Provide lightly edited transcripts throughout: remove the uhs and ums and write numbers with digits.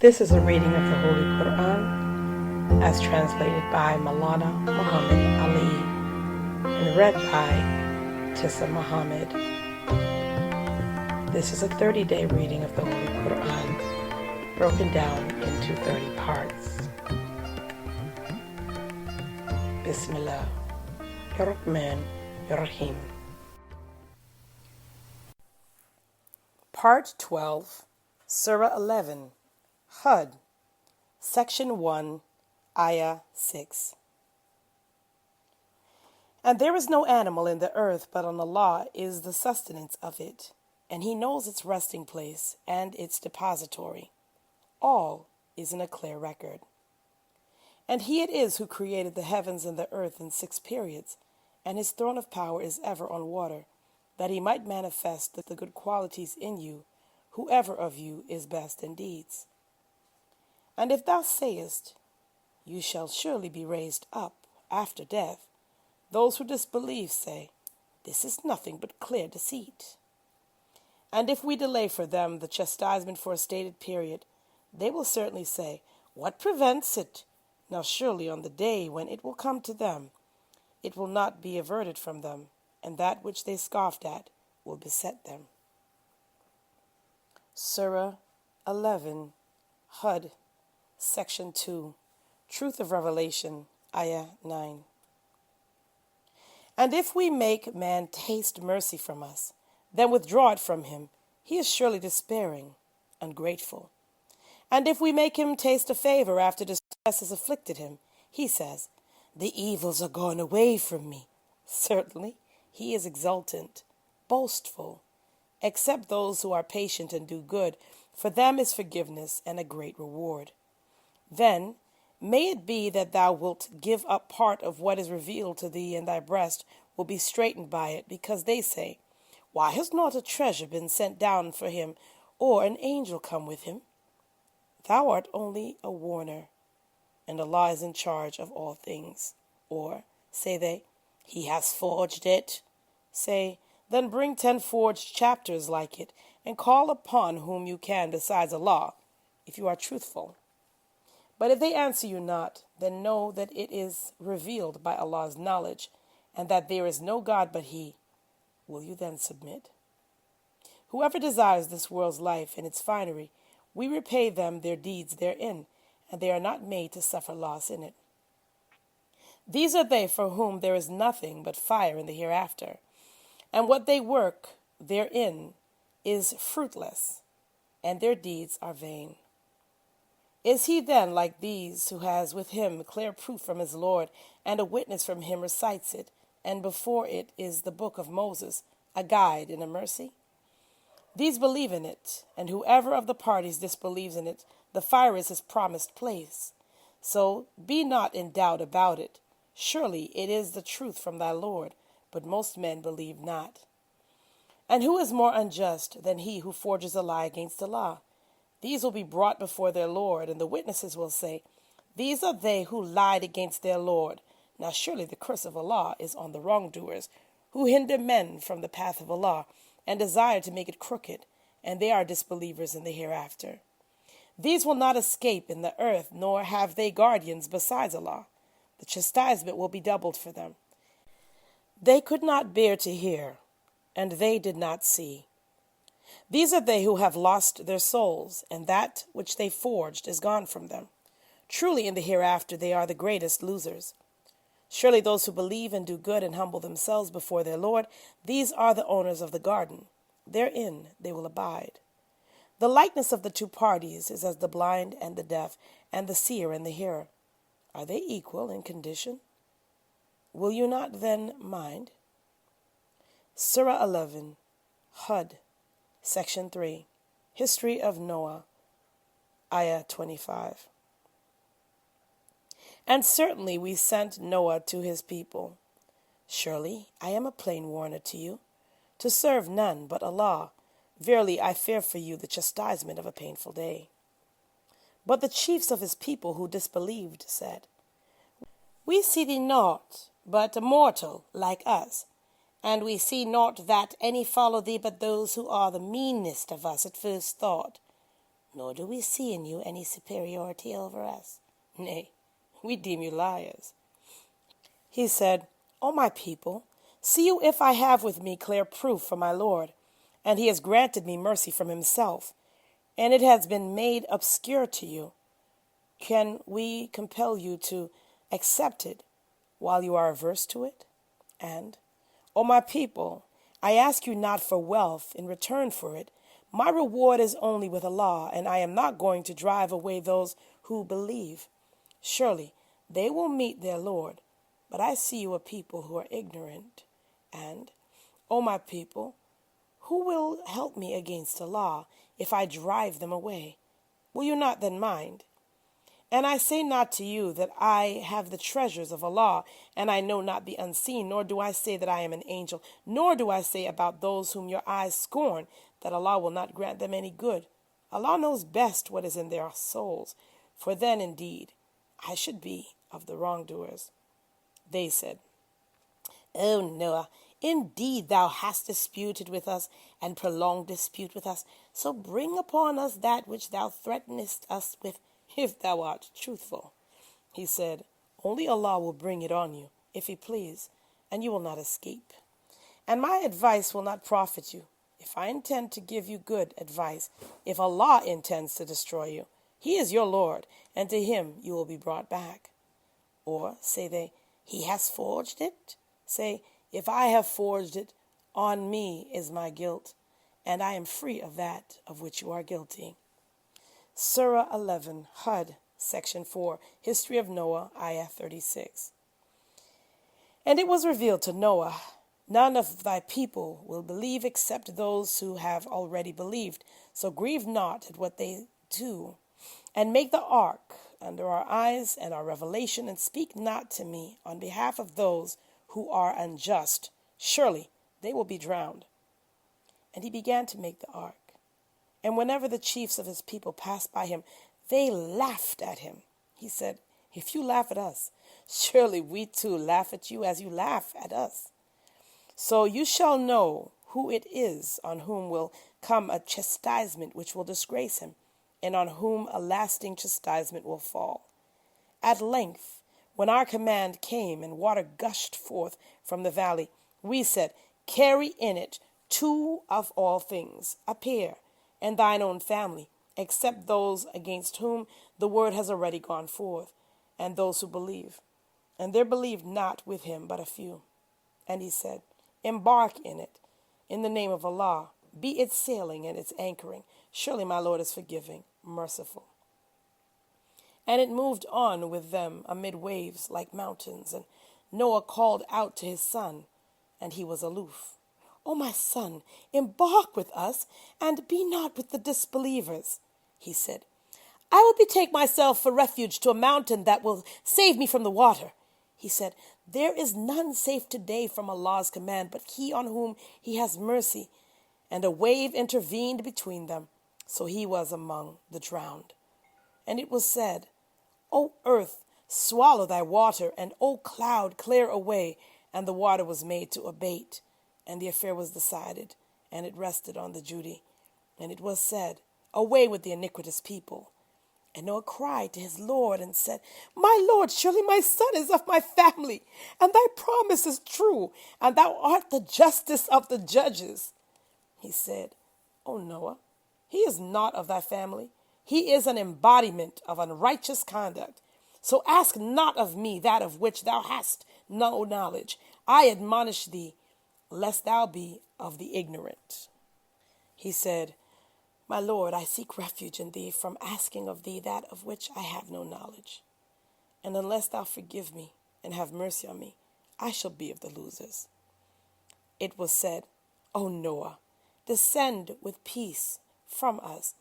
This is a reading of the Holy Qur'an as translated by Maulana Muhammad Ali and read by Tisa Muhammad. This is a 30-day reading of the Holy Qur'an broken down into 30 parts. Bismillah ar-Rahman ar-Rahim. Part 12, Surah 11, Hud, Section 1, Ayah 6. And there is no animal in the earth but on Allah is the sustenance of it, and He knows its resting place and its depository. All is in a clear record. And He it is who created the heavens and the earth in 6 periods, and His throne of power is ever on water, that He might manifest the good qualities in you, whoever of you is best in deeds. And if thou sayest, you shall surely be raised up after death, those who disbelieve say, this is nothing but clear deceit. And if we delay for them the chastisement for a stated period, they will certainly say, what prevents it? Now surely on the day when it will come to them, it will not be averted from them, and that which they scoffed at will beset them. Surah 11, Hud, Section 2, Truth of Revelation, Ayah 9. And if we make man taste mercy from us, then withdraw it from him, he is surely despairing, ungrateful. And if we make him taste a favor after distress has afflicted him, he says, the evils are gone away from me. Certainly, he is exultant, boastful. Except those who are patient and do good, for them is forgiveness and a great reward. Then may it be that thou wilt give up part of what is revealed to thee, and thy breast will be straitened by it, because they say, why has not a treasure been sent down for him, or an angel come with him? Thou art only a warner, and Allah is in charge of all things. Or, say they, He has forged it. Say, then bring 10 forged chapters like it, and call upon whom you can besides Allah, if you are truthful. But if they answer you not, then know that it is revealed by Allah's knowledge, and that there is no God but He. Will you then submit? Whoever desires this world's life and its finery, we repay them their deeds therein, and they are not made to suffer loss in it. These are they for whom there is nothing but fire in the hereafter, and what they work therein is fruitless, and their deeds are vain. Is he then like these who has with him clear proof from his Lord, and a witness from him recites it, and before it is the book of Moses, a guide and a mercy? These believe in it, and whoever of the parties disbelieves in it, the fire is his promised place. So be not in doubt about it. Surely it is the truth from thy Lord, but most men believe not. And who is more unjust than he who forges a lie against Allah? These will be brought before their Lord, and the witnesses will say, these are they who lied against their Lord. Now surely the curse of Allah is on the wrongdoers, who hinder men from the path of Allah, and desire to make it crooked, and they are disbelievers in the hereafter. These will not escape in the earth, nor have they guardians besides Allah. The chastisement will be doubled for them. They could not bear to hear, and they did not see. These are they who have lost their souls, and that which they forged is gone from them. Truly in the hereafter they are the greatest losers. Surely those who believe and do good and humble themselves before their Lord, these are the owners of the garden. Therein they will abide. The likeness of the 2 parties is as the blind and the deaf, and the seer and the hearer. Are they equal in condition? Will you not then mind? Surah 11, Hud, Section 3, History of Noah, Ayah 25. And certainly we sent Noah to his people. Surely I am a plain warner to you, to serve none but Allah. Verily I fear for you the chastisement of a painful day. But the chiefs of his people who disbelieved said, we see thee not, but a mortal like us, and we see not that any follow thee but those who are the meanest of us at first thought. nor do we see in you any superiority over us. Nay, we deem you liars. He said, O my people, see you if I have with me clear proof from my Lord, and he has granted me mercy from himself, and it has been made obscure to you. Can we compel you to accept it while you are averse to it? And, O my people, I ask you not for wealth in return for it. My reward is only with Allah, and I am not going to drive away those who believe. Surely they will meet their Lord, but I see you a people who are ignorant. And, O my people, who will help me against Allah if I drive them away? Will you not then mind? And I say not to you that I have the treasures of Allah, and I know not the unseen, nor do I say that I am an angel, nor do I say about those whom your eyes scorn that Allah will not grant them any good. Allah knows best what is in their souls, for then indeed I should be of the wrongdoers. They said, O Noah, indeed thou hast disputed with us, and prolonged dispute with us. So bring upon us that which thou threatenest us with, if thou art truthful. He said, Only Allah will bring it on you, if he please, and you will not escape. And my advice will not profit you. If I intend to give you good advice, if Allah intends to destroy you, he is your Lord, and to him you will be brought back. Or, say they, he has forged it? Say, if I have forged it, on me is my guilt, and I am free of that of which you are guilty. Surah 11, Hud, Section 4, History of Noah, Ayah 36. And it was revealed to Noah, none of thy people will believe except those who have already believed. So grieve not at what they do, and make the ark under our eyes and our revelation, and speak not to me on behalf of those who are unjust. Surely they will be drowned. And he began to make the ark. And whenever the chiefs of his people passed by him, they laughed at him. He said, If you laugh at us, surely we too laugh at you as you laugh at us. So you shall know who it is on whom will come a chastisement which will disgrace him, and on whom a lasting chastisement will fall. At length, when our command came and water gushed forth from the valley, we said, Carry in it 2 of all things, a pair, and thine own family, except those against whom the word has already gone forth, and those who believe. And there believed not with him but a few. And he said, Embark in it, in the name of Allah, be its sailing and its anchoring. Surely my Lord is forgiving, merciful. And it moved on with them amid waves like mountains, and Noah called out to his son, and he was aloof. O my son, embark with us, and be not with the disbelievers. He said, I will betake myself for refuge to a mountain that will save me from the water. He said, There is none safe today from Allah's command, but he on whom he has mercy. And a wave intervened between them, so he was among the drowned. And it was said, O earth, swallow thy water, and O cloud, clear away. And the water was made to abate. And the affair was decided, and it rested on the Judy. And it was said, Away with the iniquitous people. And Noah cried to his Lord and said, My Lord, surely my son is of my family, and thy promise is true, and thou art the justice of the judges. He said, O Noah, he is not of thy family. He is an embodiment of unrighteous conduct. So ask not of me that of which thou hast no knowledge. I admonish thee, lest thou be of the ignorant. He said, My Lord, I seek refuge in thee from asking of thee that of which I have no knowledge. And unless thou forgive me and have mercy on me, I shall be of the losers. It was said, O Noah, descend with peace from us,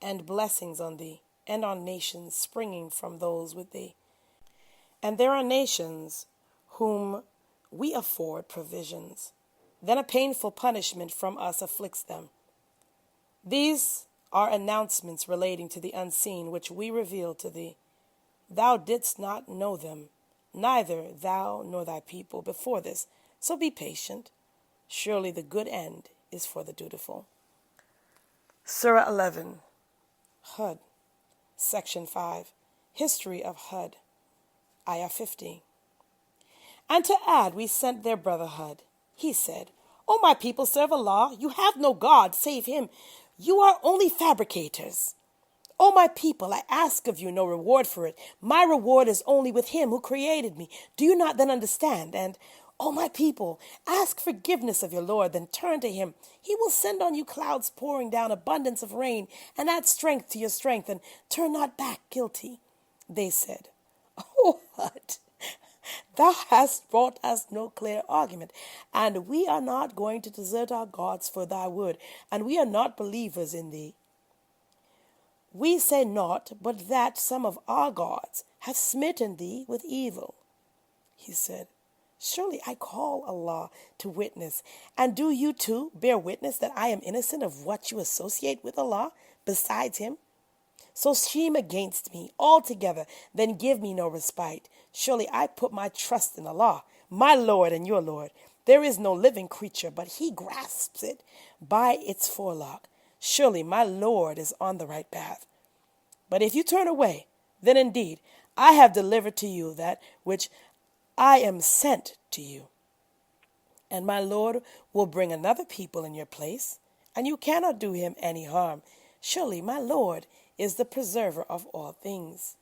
and blessings on thee, and on nations springing from those with thee. And there are nations whom we afford provisions. Then a painful punishment from us afflicts them. These are announcements relating to the unseen, which we reveal to thee. Thou didst not know them, neither thou nor thy people before this. So be patient. Surely the good end is for the dutiful. Surah 11, Hud. Section 5. History of Hud. Ayah 50. And to Ad we sent their brother Hud. He said, O my people, serve Allah. You have no God save him. You are only fabricators. O my people, I ask of you no reward for it. My reward is only with him who created me. Do you not then understand? And, O my people, ask forgiveness of your Lord, then turn to him. He will send on you clouds pouring down abundance of rain, and add strength to your strength, and turn not back guilty. They said, O Hud, thou hast brought us no clear argument, and we are not going to desert our gods for thy word, and we are not believers in thee. We say naught but that some of our gods have smitten thee with evil. He said, Surely I call Allah to witness, and do you too bear witness that I am innocent of what you associate with Allah besides him? So shame against me altogether, then give me no respite. Surely I put my trust in Allah, my Lord and your Lord. There is no living creature, but he grasps it by its forelock. Surely my Lord is on the right path. But if you turn away, then indeed I have delivered to you that which I am sent to you. And my Lord will bring another people in your place, and you cannot do him any harm. Surely my Lord is the preserver of all things.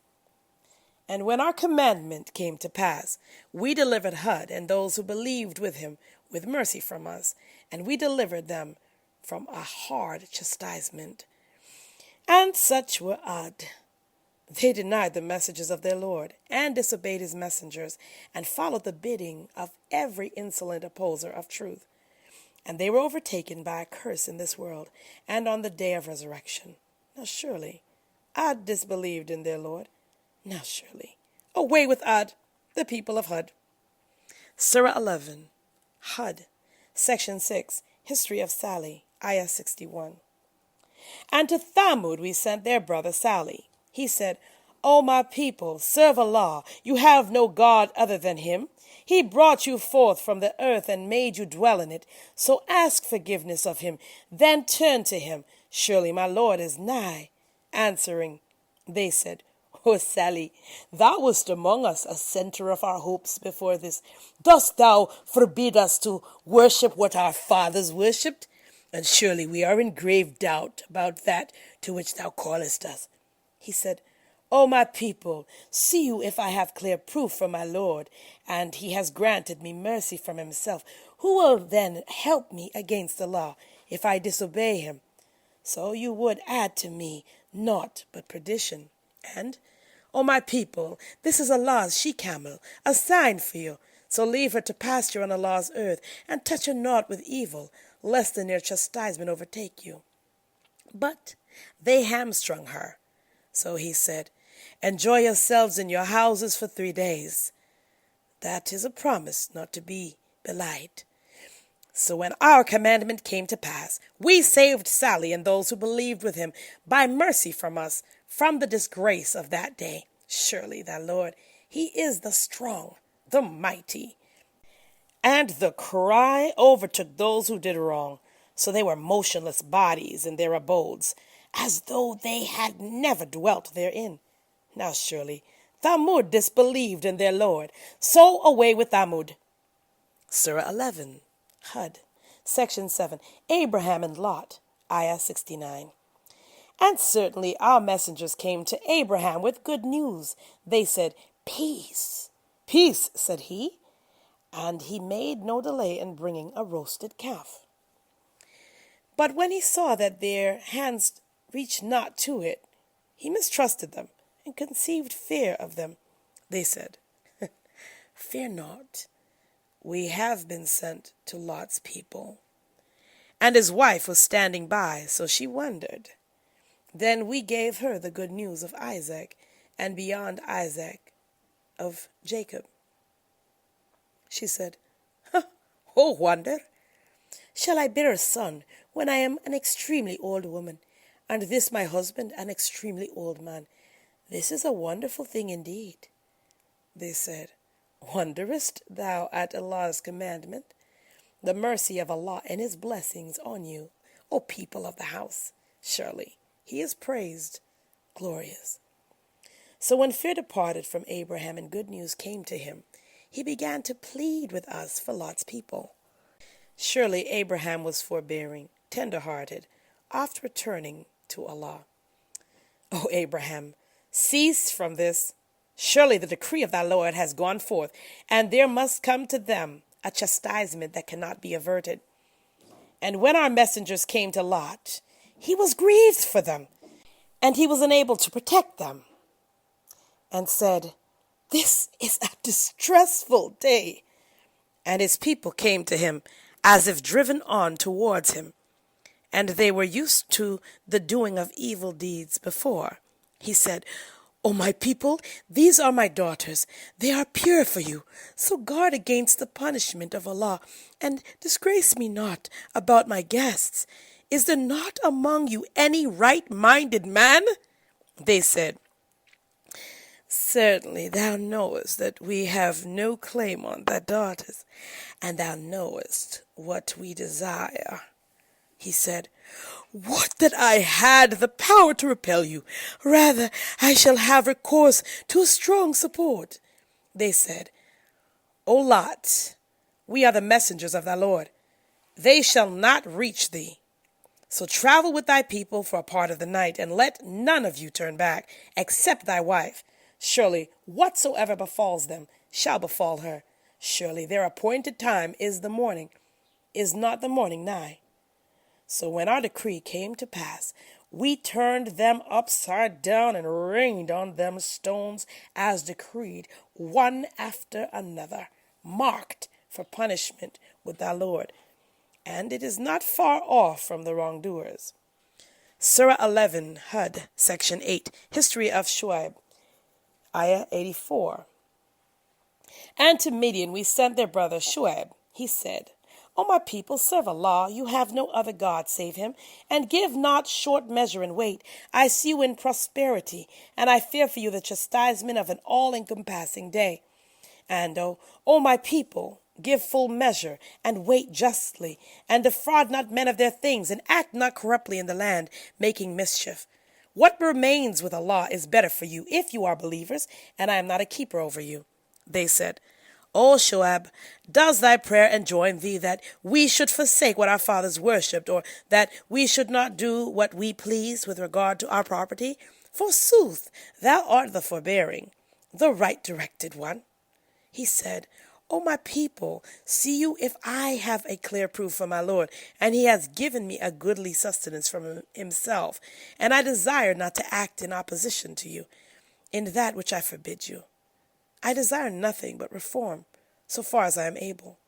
And when our commandment came to pass, we delivered Hud and those who believed with him with mercy from us, and we delivered them from a hard chastisement. And such were Ad. They denied the messages of their Lord, and disobeyed his messengers, and followed the bidding of every insolent opposer of truth. And they were overtaken by a curse in this world, and on the day of resurrection. Now surely Ad disbelieved in their Lord. Now surely away with Ad, the people of Hud. Surah 11. Hud. Section 6. History of Salih. Ayah 61. And to Thamud we sent their brother Salih. He said, O my people, serve Allah. You have no God other than him. He brought you forth from the earth and made you dwell in it. So ask forgiveness of him, then turn to him. Surely my Lord is nigh. Answering, they said, O Salih, thou wast among us a center of our hopes before this. Dost thou forbid us to worship what our fathers worshipped? And surely we are in grave doubt about that to which thou callest us. He said, O my people, see you if I have clear proof from my Lord, and he has granted me mercy from himself. Who will then help me against Allah if I disobey him? So you would add to me naught but perdition. And, O my people, this is Allah's she-camel, a sign for you. So leave her to pasture on Allah's earth, and touch her not with evil, lest the near chastisement overtake you. But they hamstrung her. So he said, Enjoy yourselves in your houses for 3 days. That is a promise not to be belied. So when our commandment came to pass, we saved Salih and those who believed with him by mercy from us, from the disgrace of that day. Surely thy Lord, he is the strong, the mighty. And the cry overtook those who did wrong, so they were motionless bodies in their abodes, as though they had never dwelt therein. Now surely Thamud disbelieved in their Lord, so away with Thamud. Surah 11. Hud. Section 7. Abraham and Lot. Ayah 69. And certainly our messengers came to Abraham with good news. They said, Peace. Peace, said he. And he made no delay in bringing a roasted calf. But when he saw that their hands reached not to it, he mistrusted them and conceived fear of them. They said, Fear not. We have been sent to Lot's people. And his wife was standing by, so she wondered. Then we gave her the good news of Isaac, and beyond Isaac, of Jacob. She said, Oh wonder! Shall I bear a son when I am an extremely old woman, and this my husband an extremely old man? This is a wonderful thing indeed. They said, Wonderest thou at Allah's commandment? The mercy of Allah and his blessings on you, O people of the house. Surely he is praised, glorious. So when fear departed from Abraham and good news came to him, he began to plead with us for Lot's people. Surely Abraham was forbearing, tender-hearted, oft returning to Allah. O Abraham, cease from this. Surely the decree of thy Lord has gone forth, and there must come to them a chastisement that cannot be averted. And when our messengers came to Lot, he was grieved for them, and he was unable to protect them, and said, This is a distressful day. And his people came to him as if driven on towards him, and they were used to the doing of evil deeds before. He said, O my people, these are my daughters. They are pure for you. So guard against the punishment of Allah, and disgrace me not about my guests. Is there not among you any right-minded man? They said, Certainly thou knowest that we have no claim on thy daughters, and thou knowest what we desire. He said, Would that I had the power to repel you. Rather, I shall have recourse to a strong support. They said, O Lot, we are the messengers of thy Lord. They shall not reach thee. So travel with thy people for a part of the night, and let none of you turn back, except thy wife. Surely whatsoever befalls them shall befall her. Surely their appointed time is the morning. Is not the morning nigh? So when our decree came to pass, we turned them upside down and rained on them stones as decreed, one after another, marked for punishment with thy Lord. And it is not far off from the wrongdoers. Surah 11, Hud, Section 8, History of Shuaib, Ayah 84. And to Midian we sent their brother Shuaib. He said, O my people, serve Allah, you have no other God save him, and give not short measure and weight. I see you in prosperity, and I fear for you the chastisement of an all-encompassing day. And, O my people, give full measure, and weight justly, and defraud not men of their things, and act not corruptly in the land, making mischief. What remains with Allah is better for you, if you are believers, and I am not a keeper over you. They said, O Shuaib, does thy prayer enjoin thee that we should forsake what our fathers worshipped, or that we should not do what we please with regard to our property? Forsooth, thou art the forbearing, the right-directed one. He said, O my people, see you if I have a clear proof from my Lord, and he has given me a goodly sustenance from himself, and I desire not to act in opposition to you in that which I forbid you. I desire nothing but reform, so far as I am able,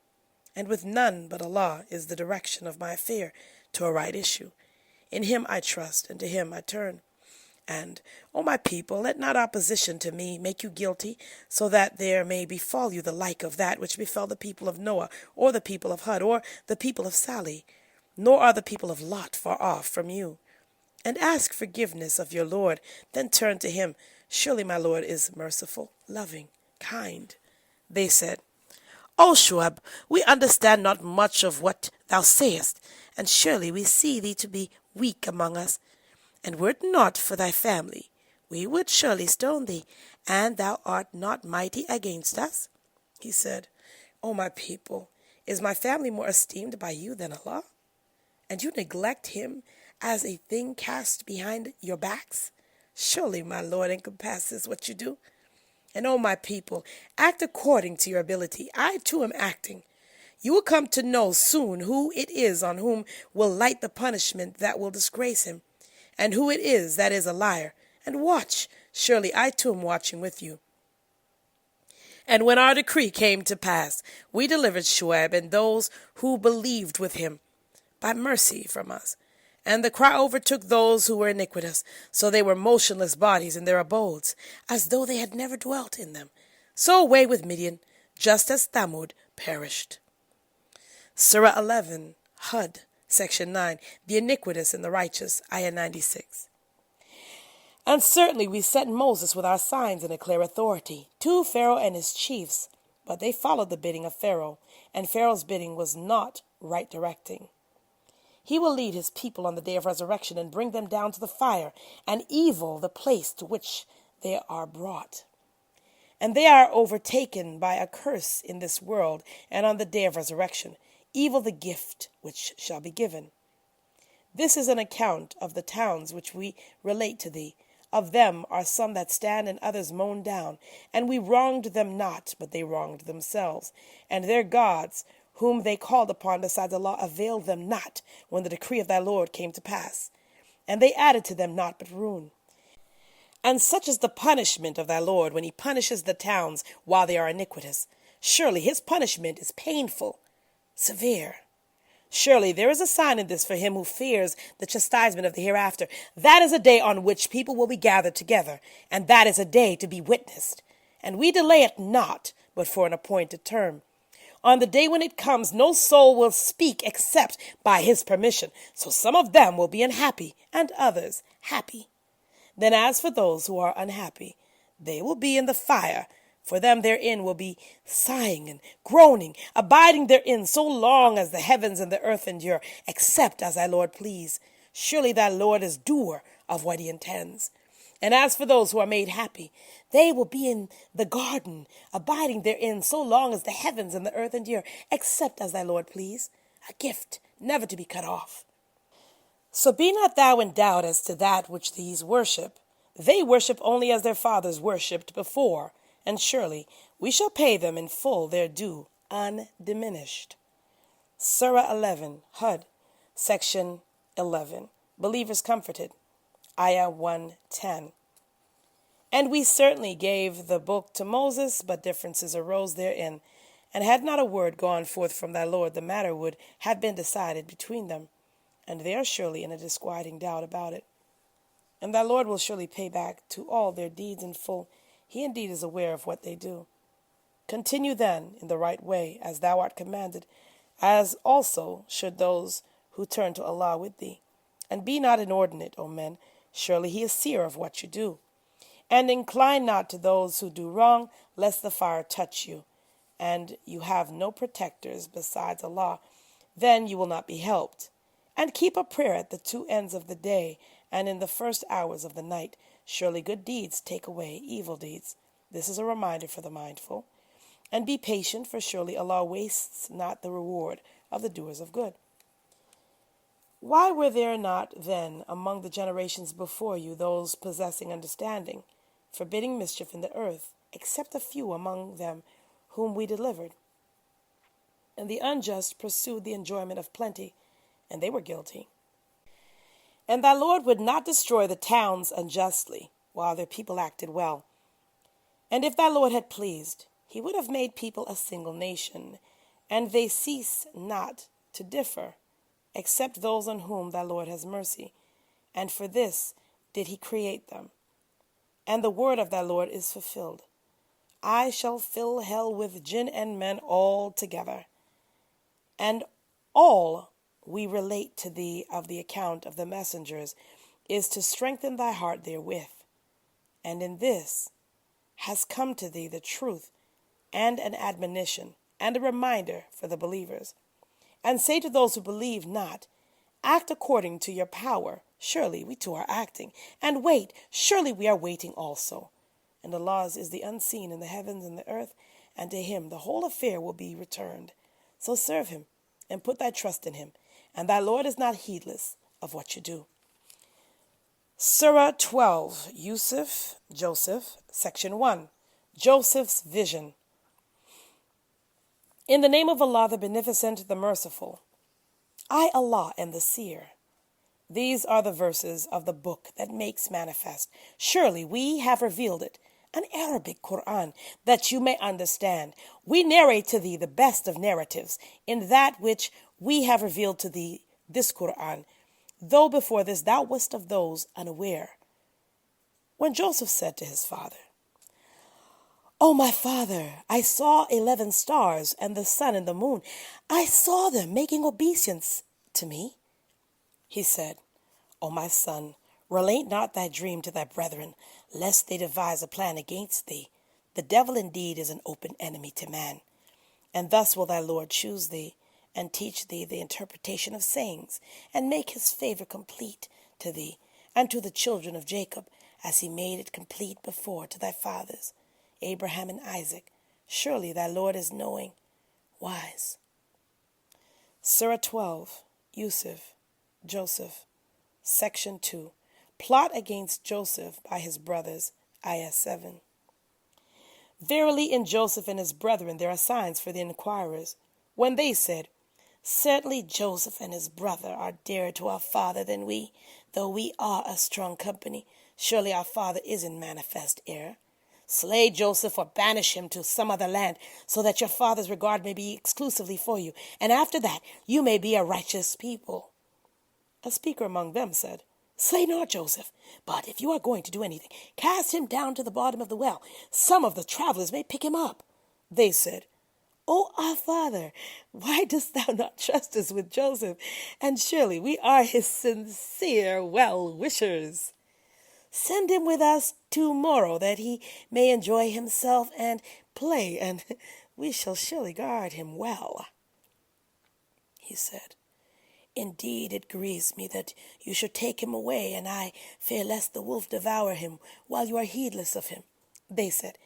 and with none but Allah is the direction of my affair to a right issue. In him I trust, and to him I turn. And, O my people, let not opposition to me make you guilty, so that there may befall you the like of that which befell the people of Noah, or the people of Hud, or the people of Salih. Nor are the people of Lot far off from you. And ask forgiveness of your Lord, then turn to him. Surely my Lord is merciful, loving, kind. They said, O Shuaib, we understand not much of what thou sayest, and surely we see thee to be weak among us. And were it not for thy family, we would surely stone thee, and thou art not mighty against us. He said, O my people, is my family more esteemed by you than Allah? And you neglect him as a thing cast behind your backs? Surely my Lord encompasses what you do. And, O my people, act according to your ability. I too am acting. You will come to know soon who it is on whom will light the punishment that will disgrace him, and who it is that is a liar. And watch, surely I too am watching with you. And when our decree came to pass, we delivered Shuaib and those who believed with him by mercy from us. And the cry overtook those who were iniquitous, so they were motionless bodies in their abodes, as though they had never dwelt in them. So away with Midian, just as Thamud perished. Surah 11, Hud, Section 9, The Iniquitous and the Righteous, Ayah 96. And certainly we sent Moses with our signs and a clear authority to Pharaoh and his chiefs, but they followed the bidding of Pharaoh, and Pharaoh's bidding was not right directing. He will lead his people on the day of resurrection and bring them down to the fire, and evil the place to which they are brought. And they are overtaken by a curse in this world, and on the day of resurrection, evil the gift which shall be given. This is an account of the towns which we relate to thee. Of them are some that stand and others mown down. And we wronged them not, but they wronged themselves. And their gods, whom they called upon besides Allah, availed them not when the decree of thy Lord came to pass. And they added to them naught but ruin. And such is the punishment of thy Lord when he punishes the towns while they are iniquitous. Surely his punishment is painful, severe. Surely there is a sign in this for him who fears the chastisement of the hereafter. That is a day on which people will be gathered together, and that is a day to be witnessed. And we delay it not, but for an appointed term. On the day when it comes, no soul will speak except by his permission. So some of them will be unhappy, and others happy. Then as for those who are unhappy, they will be in the fire. For them therein will be sighing and groaning, abiding therein so long as the heavens and the earth endure, except as thy Lord please. Surely thy Lord is doer of what he intends. And as for those who are made happy, they will be in the garden, abiding therein so long as the heavens and the earth endure, except as thy Lord please, a gift never to be cut off. So be not thou in doubt as to that which these worship. They worship only as their fathers worshipped before, and surely we shall pay them in full their due, undiminished. Surah 11, Hud, Section 11. Believers comforted. Ayah 110. And we certainly gave the book to Moses, but differences arose therein. And had not a word gone forth from thy Lord, the matter would have been decided between them. And they are surely in a disquieting doubt about it. And thy Lord will surely pay back to all their deeds in full. He indeed is aware of what they do. Continue then in the right way, as thou art commanded, as also should those who turn to Allah with thee. And be not inordinate, O men, surely he is seer of what you do. And incline not to those who do wrong, lest the fire touch you, and you have no protectors besides Allah. Then you will not be helped. And keep a prayer at the two ends of the day, and in the first hours of the night. Surely good deeds take away evil deeds. This is a reminder for the mindful. And be patient, for surely Allah wastes not the reward of the doers of good. Why were there not then among the generations before you those possessing understanding, forbidding mischief in the earth, except a few among them whom we delivered? And the unjust pursued the enjoyment of plenty, and they were guilty. And thy Lord would not destroy the towns unjustly, while their people acted well. And if thy Lord had pleased, he would have made people a single nation, and they cease not to differ, except those on whom thy Lord has mercy. And for this did he create them. And the word of thy Lord is fulfilled. I shall fill hell with jinn and men all together. And all we relate to thee of the account of the messengers is to strengthen thy heart therewith. And in this has come to thee the truth and an admonition and a reminder for the believers. And say to those who believe not, act according to your power. Surely we too are acting. And wait, surely we are waiting also. And Allah's is the unseen in the heavens and the earth, and to him the whole affair will be returned. So serve him and put thy trust in him. And thy Lord is not heedless of what you do. Surah 12, Yusuf, Joseph, Section 1, Joseph's Vision. In the name of Allah, the Beneficent, the Merciful. I, Allah, am the Seer. These are the verses of the book that makes manifest. Surely we have revealed it, an Arabic Qur'an, that you may understand. We narrate to thee the best of narratives in that which we have revealed to thee this Qur'an, though before this thou wast of those unaware. When Joseph said to his father, O my father, I saw 11 stars and the sun and the moon. I saw them making obeisance to me. He said, O my son, relate not thy dream to thy brethren, lest they devise a plan against thee. The devil indeed is an open enemy to man. And thus will thy Lord choose thee, and teach thee the interpretation of sayings, and make his favor complete to thee, and to the children of Jacob, as he made it complete before to thy fathers, Abraham and Isaac. Surely thy Lord is knowing, wise. Surah 12, Yusuf, Joseph, Section 2. Plot against Joseph by his brothers, Ayah 7. Verily in Joseph and his brethren there are signs for the inquirers, when they said, Certainly Joseph and his brother are dearer to our father than we, though we are a strong company. Surely our father is in manifest error. Slay Joseph or banish him to some other land, so that your father's regard may be exclusively for you, and after that you may be a righteous people. A speaker among them said, Slay not Joseph, but if you are going to do anything, cast him down to the bottom of the well. Some of the travelers may pick him up. They said, O our father, why dost thou not trust us with Joseph? And surely we are his sincere well-wishers. Send him with us tomorrow, that he may enjoy himself and play, and we shall surely guard him well. He said, Indeed, it grieves me that you should take him away, and I fear lest the wolf devour him while you are heedless of him. They said,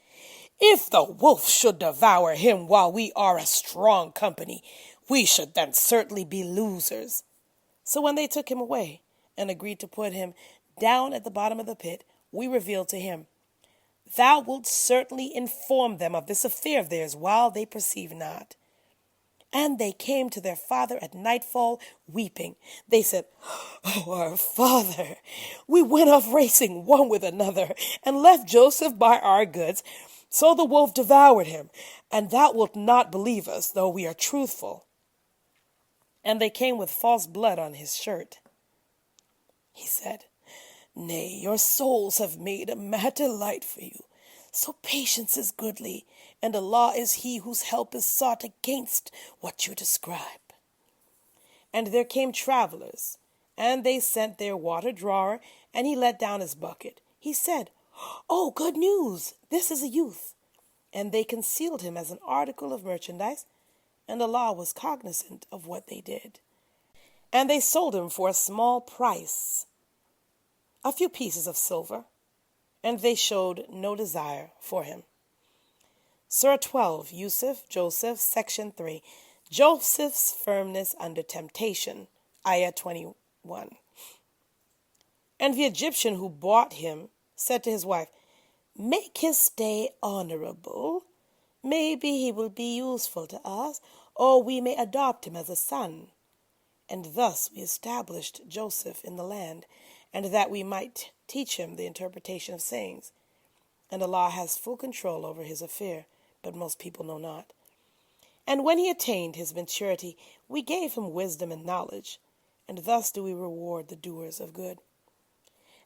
If the wolf should devour him while we are a strong company, we should then certainly be losers. So when they took him away and agreed to put him down at the bottom of the pit, we revealed to him, Thou wilt certainly inform them of this affair of theirs while they perceive not. And they came to their father at nightfall, weeping. They said, Oh, our father, we went off racing one with another, and left Joseph by our goods. So the wolf devoured him, and thou wilt not believe us, though we are truthful. And they came with false blood on his shirt. He said, Nay, your souls have made a matter light for you. So patience is goodly, and Allah is he whose help is sought against what you describe. And there came travelers, and they sent their water drawer, and he let down his bucket. He said, Oh, good news, this is a youth. And they concealed him as an article of merchandise, and Allah was cognizant of what they did. And they sold him for a small price, a few pieces of silver, and they showed no desire for him. Surah 12, Yusuf, Joseph, Section 3. Joseph's firmness under temptation, Ayah 21. And the Egyptian who bought him said to his wife, Make his stay honorable. Maybe he will be useful to us, or we may adopt him as a son. And thus we established Joseph in the land, and that we might teach him the interpretation of sayings. And Allah has full control over his affair, but most people know not. And when he attained his maturity, we gave him wisdom and knowledge, and thus do we reward the doers of good.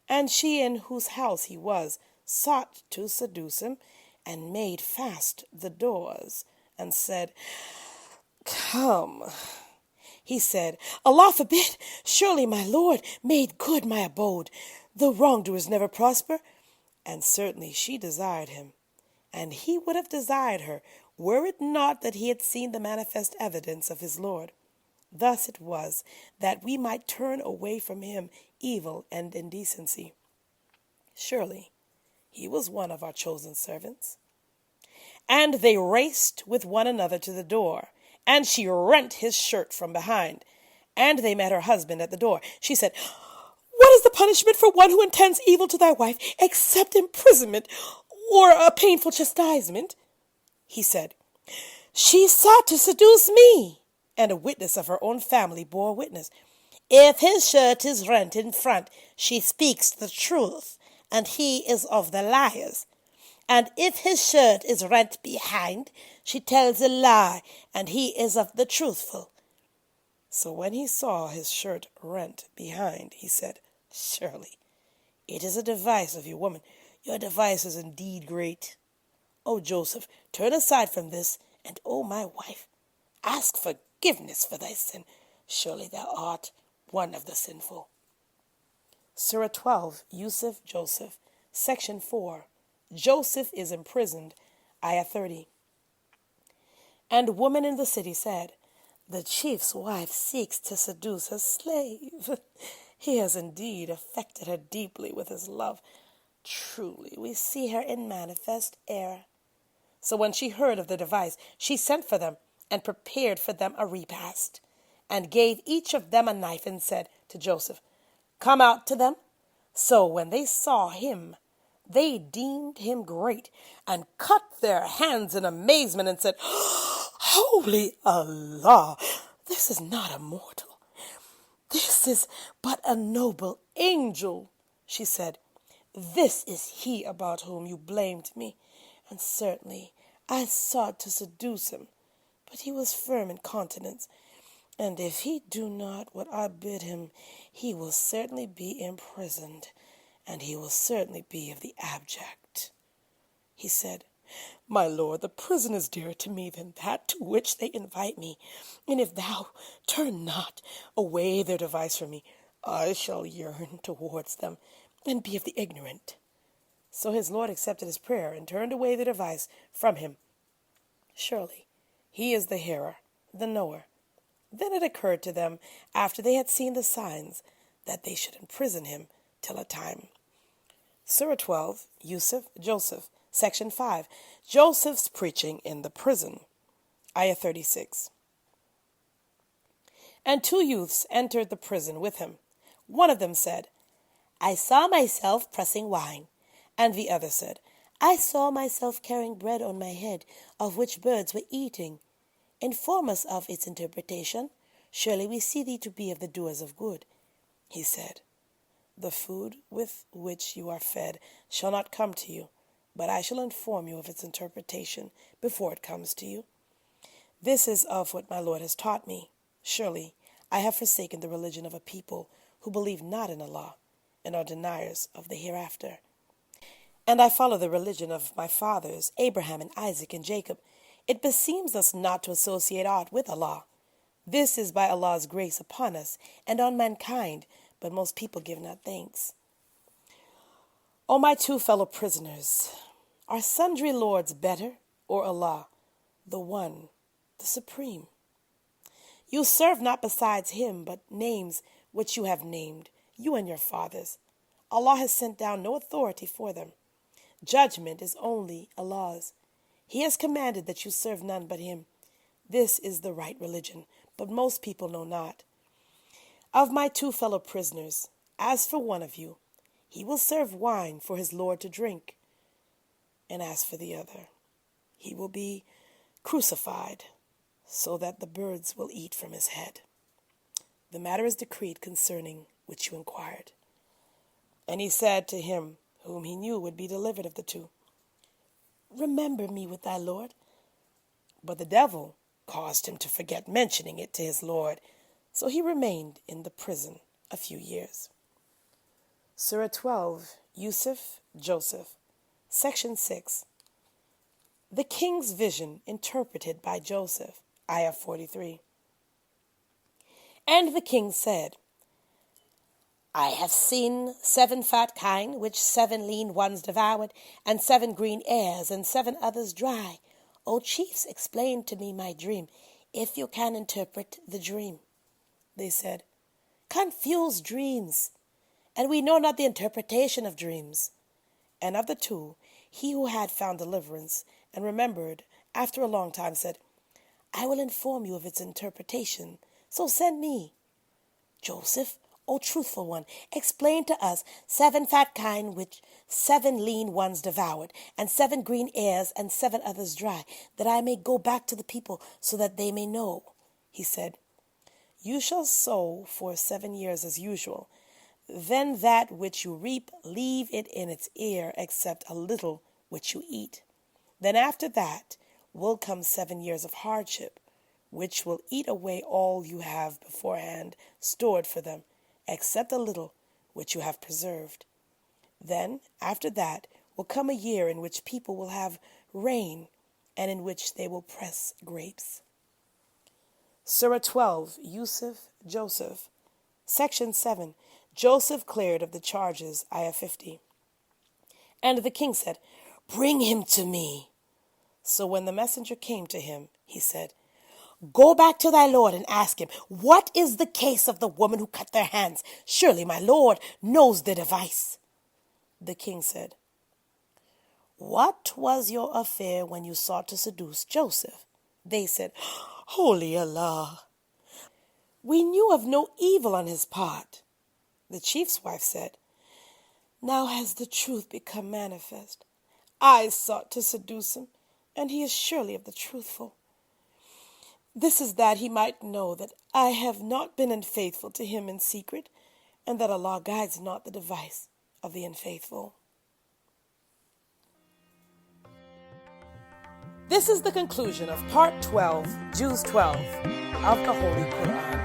And she in whose house he was sought to seduce him, and made fast the doors, and said, Come. He said, Allah forbid, surely my Lord made good my abode. The wrongdoers never prosper. And certainly she desired him, and he would have desired her, were it not that he had seen the manifest evidence of his Lord. Thus it was that we might turn away from him evil and indecency. Surely he was one of our chosen servants. And they raced with one another to the door, and she rent his shirt from behind. And they met her husband at the door. She said, What is the punishment for one who intends evil to thy wife, except imprisonment or a painful chastisement? He said, She sought to seduce me. And a witness of her own family bore witness. If his shirt is rent in front, she speaks the truth, and he is of the liars. And if his shirt is rent behind, she tells a lie, and he is of the truthful. So when he saw his shirt rent behind, he said, Surely it is a device of you, woman. Your device is indeed great. O Joseph, turn aside from this, and O my wife, ask forgiveness for thy sin. Surely thou art one of the sinful. Surah 12, Yusuf, Joseph, Section 4. Joseph is imprisoned, Ayah 30. And women in the city said, The chief's wife seeks to seduce her slave. He has indeed affected her deeply with his love. Truly, we see her in manifest error. So when she heard of the device, she sent for them and prepared for them a repast, and gave each of them a knife, and said to Joseph, "Come out to them." So when they saw him, they deemed him great, and cut their hands in amazement, and said, "Holy Allah, this is not a mortal. This is but a noble angel." She said, "This is he about whom you blamed me, and certainly I sought to seduce him, but he was firm in countenance, and if he do not what I bid him, he will certainly be imprisoned, and he will certainly be of the abject." He said, "My lord, the prison is dearer to me than that to which they invite me, and if thou turn not away their device from me, I shall yearn towards them, and be of the ignorant." So his lord accepted his prayer, and turned away the device from him. Surely he is the hearer, the knower. Then it occurred to them, after they had seen the signs, that they should imprison him till a time. Surah 12, Yusuf, Joseph, Section 5, Joseph's preaching in the prison. Ayah 36. And 2 youths entered the prison with him. One of them said, "I saw myself pressing wine." And the other said, "I saw myself carrying bread on my head, of which birds were eating. Inform us of its interpretation. Surely we see thee to be of the doers of good." He said, "The food with which you are fed shall not come to you, but I shall inform you of its interpretation before it comes to you. This is of what my Lord has taught me. Surely I have forsaken the religion of a people who believe not in Allah and are deniers of the hereafter. And I follow the religion of my fathers, Abraham and Isaac and Jacob. It beseems us not to associate aught with Allah. This is by Allah's grace upon us and on mankind, but most people give not thanks. O my 2 fellow prisoners, are sundry lords better, or Allah, the one, the supreme? You serve not besides him, but names which you have named, you and your fathers. Allah has sent down no authority for them. Judgment is only Allah's. He has commanded that you serve none but him. This is the right religion, but most people know not. Of my 2 fellow prisoners, as for one of you, he will serve wine for his Lord to drink, and as for the other, he will be crucified, so that the birds will eat from his head. The matter is decreed concerning which you inquired." And he said to him, whom he knew would be delivered of the 2, "Remember me with thy Lord." But the devil caused him to forget mentioning it to his Lord, so he remained in the prison a few years. Surah 12, Yusuf, Joseph, Section 6, The King's Vision Interpreted by Joseph, Ayah 43. And the king said, "I have seen 7 fat kine, which 7 lean ones devoured, and 7 green ears, and 7 others dry. O chiefs, explain to me my dream, if you can interpret the dream." They said, "Confused dreams, and we know not the interpretation of dreams." And of the 2, he who had found deliverance and remembered after a long time said, "I will inform you of its interpretation, so send me." "Joseph, O truthful one, explain to us 7 fat kine which 7 lean ones devoured, and 7 green ears, and 7 others dry, that I may go back to the people, so that they may know." He said, "You shall sow for 7 years as usual. Then that which you reap, leave it in its ear, except a little which you eat. Then after that will come 7 years of hardship, which will eat away all you have beforehand stored for them, except a little which you have preserved. Then after that will come a year in which people will have rain, and in which they will press grapes." Surah 12, Yusuf, Joseph, Section 7, Joseph cleared of the charges, Ayah 50. And the king said, "Bring him to me." So when the messenger came to him, he said, Go back to thy lord and ask him, what is the case of the woman who cut their hands? Surely my lord knows the device. The king said, what was your affair when you sought to seduce Joseph? They said, Holy Allah, we knew of no evil on his part. The chief's wife said, now has the truth become manifest. I sought to seduce him, and he is surely of the truthful. This is that he might know that I have not been unfaithful to him in secret, and that Allah guides not the device of the unfaithful. This is the conclusion of Part 12, Juz 12, of the Holy Qur'an.